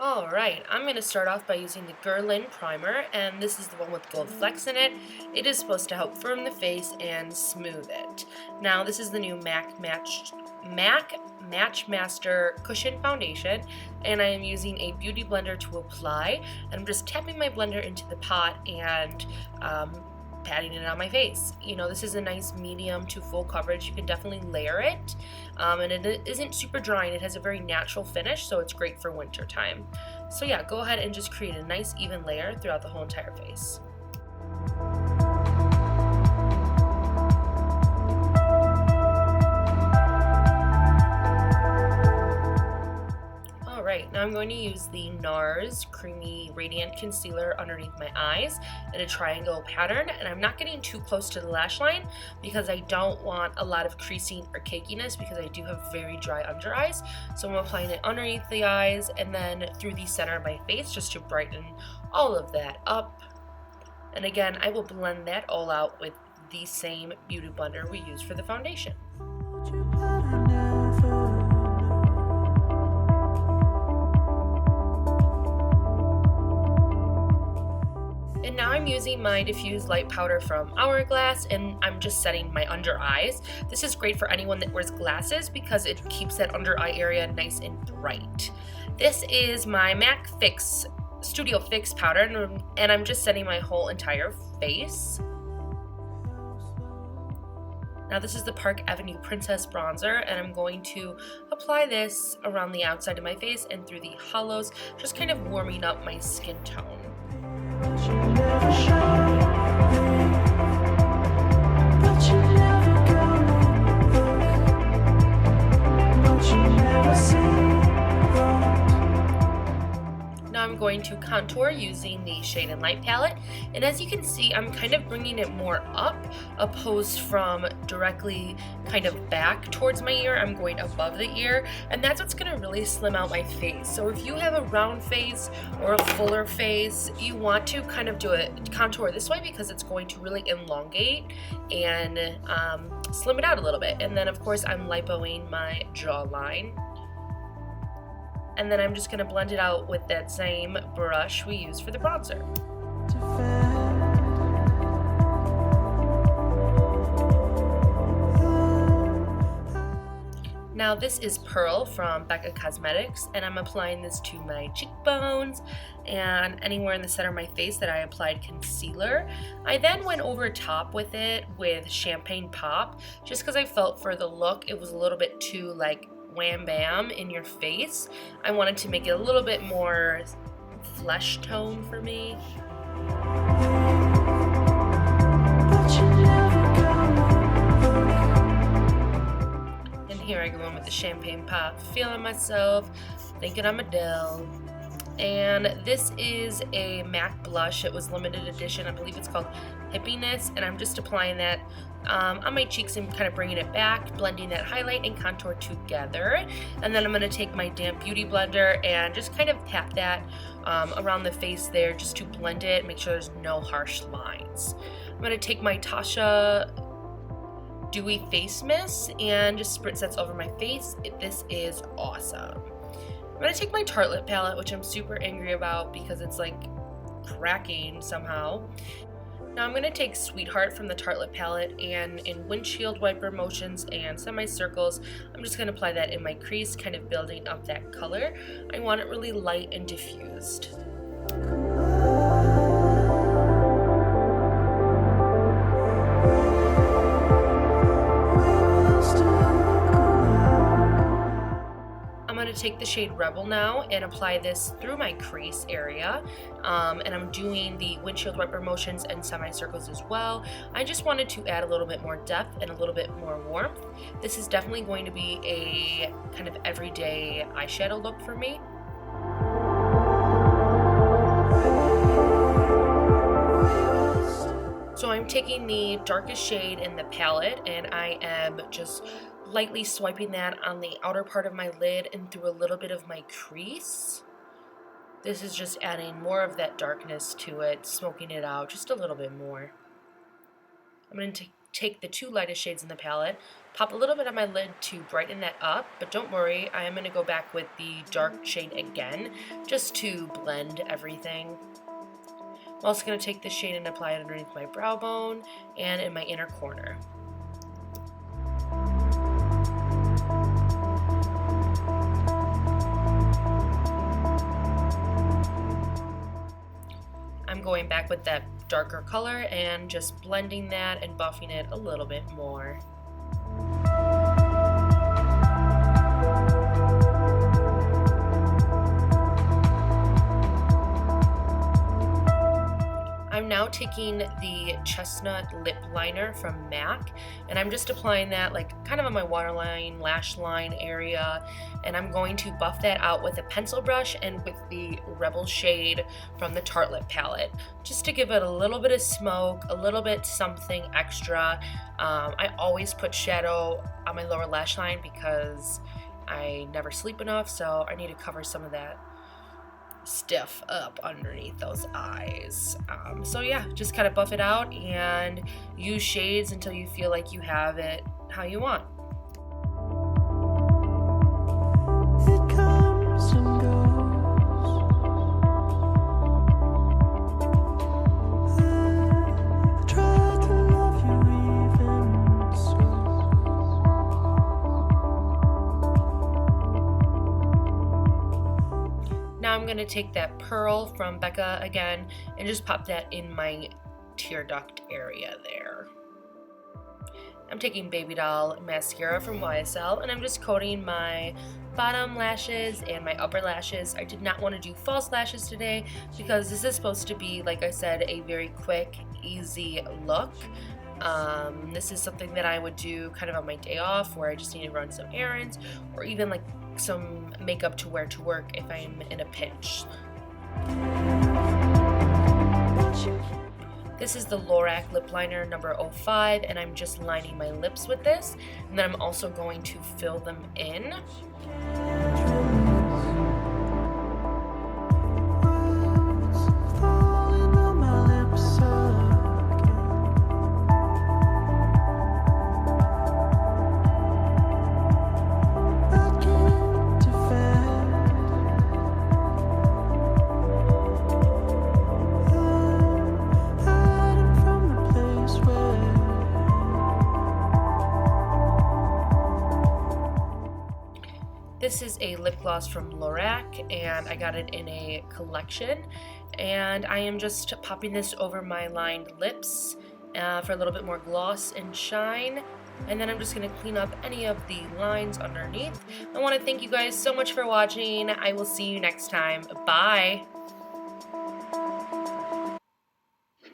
Alright, I'm going to start off by using the Grwm primer, and this is the one with gold flecks in it. It is supposed to help firm the face and smooth it. Now, this is the new MAC Match Master Cushion Foundation, and I am using a beauty blender to apply, and I'm just tapping my blender into the pot and patting it on my face. You know, this is a nice medium to full coverage. You can definitely layer it, and it isn't super dry, and it has a very natural finish, so it's great for winter time. So yeah, go ahead and just create a nice even layer throughout the whole entire face. Alright, now I'm going to use the NARS Creamy Radiant Concealer underneath my eyes in a triangle pattern, and I'm not getting too close to the lash line because I don't want a lot of creasing or cakiness because I do have very dry under eyes. So I'm applying it underneath the eyes and then through the center of my face just to brighten all of that up. And again, I will blend that all out with the same beauty blender we used for the foundation. And now I'm using my diffused light powder from Hourglass, and I'm just setting my under eyes. This is great for anyone that wears glasses because it keeps that under eye area nice and bright. This is my MAC Studio Fix powder, and I'm just setting my whole entire face. Now this is the Park Avenue Princess Bronzer, and I'm going to apply this around the outside of my face and through the hollows, just kind of warming up my skin tone. Now I'm going to contour using the Shade and Light palette, and as you can see, I'm kind of bringing it more up opposed from directly kind of back towards my ear. I'm going above the ear, and that's what's going to really slim out my face. So if you have a round face or a fuller face, you want to kind of do a contour this way because it's going to really elongate and slim it out a little bit. And then of course I'm lipoing my jawline. And then I'm just going to blend it out with that same brush we used for the bronzer. Now this is Pearl from Becca Cosmetics, and I'm applying this to my cheekbones and anywhere in the center of my face that I applied concealer. I then went over top with it with Champagne Pop, just because I felt for the look it was a little bit too like wham bam in your face. I wanted to make it a little bit more flesh tone for me. And here I go in with the Champagne Pop, feeling myself, thinking I'm Adele. And this is a MAC blush. It was limited edition. I believe it's called Hippiness, and I'm just applying that on my cheeks and kind of bringing it back, blending that highlight and contour together. And then I'm going to take my damp beauty blender and just kind of tap that around the face there just to blend it, make sure there's no harsh lines. I'm going to take my Tasha Dewy Face Mist and just spritz that over my face. This is awesome. I'm going to take my Tartlette palette, which I'm super angry about because it's like cracking somehow. Now I'm going to take Sweetheart from the Tartlette palette, and in windshield wiper motions and semicircles, I'm just going to apply that in my crease, kind of building up that color. I want it really light and diffused. I'm going to take the shade Rebel now and apply this through my crease area, and I'm doing the windshield wiper motions and semicircles as well. I just wanted to add a little bit more depth and a little bit more warmth. This is definitely going to be a kind of everyday eyeshadow look for me. So I'm taking the darkest shade in the palette, and I am just lightly swiping that on the outer part of my lid and through a little bit of my crease. This is just adding more of that darkness to it, smoking it out just a little bit more. I'm going to take the two lightest shades in the palette, pop a little bit on my lid to brighten that up, but don't worry, I am going to go back with the dark shade again, just to blend everything. I'm also going to take this shade and apply it underneath my brow bone and in my inner corner. I'm going back with that darker color and just blending that and buffing it a little bit more. I'm now taking the Chestnut lip liner from MAC, and I'm just applying that like kind of on my waterline, lash line area, and I'm going to buff that out with a pencil brush and with the Rebel shade from the Tartlette palette, just to give it a little bit of smoke, a little bit something extra. I always put shadow on my lower lash line because I never sleep enough, so I need to cover some of that stiff up underneath those eyes. So yeah, just kind of buff it out and use shades until you feel like you have it how you want. It comes and goes. I try to love you even so. Now I'm going to take that pearl from Becca again and just pop that in my tear duct area there. I'm taking Baby Doll mascara from YSL and I'm just coating my bottom lashes and my upper lashes. I did not want to do false lashes today because this is supposed to be, like I said, a very quick, easy look. This is something that I would do kind of on my day off where I just need to run some errands, or even like some makeup to wear to work if I'm in a pinch. This is the Lorac lip liner number 05, and I'm just lining my lips with this, and then I'm also going to fill them in. This is a lip gloss from Lorac, and I got it in a collection, and I am just popping this over my lined lips for a little bit more gloss and shine, and then I'm just going to clean up any of the lines underneath. I want to thank you guys so much for watching. I will see you next time. Bye!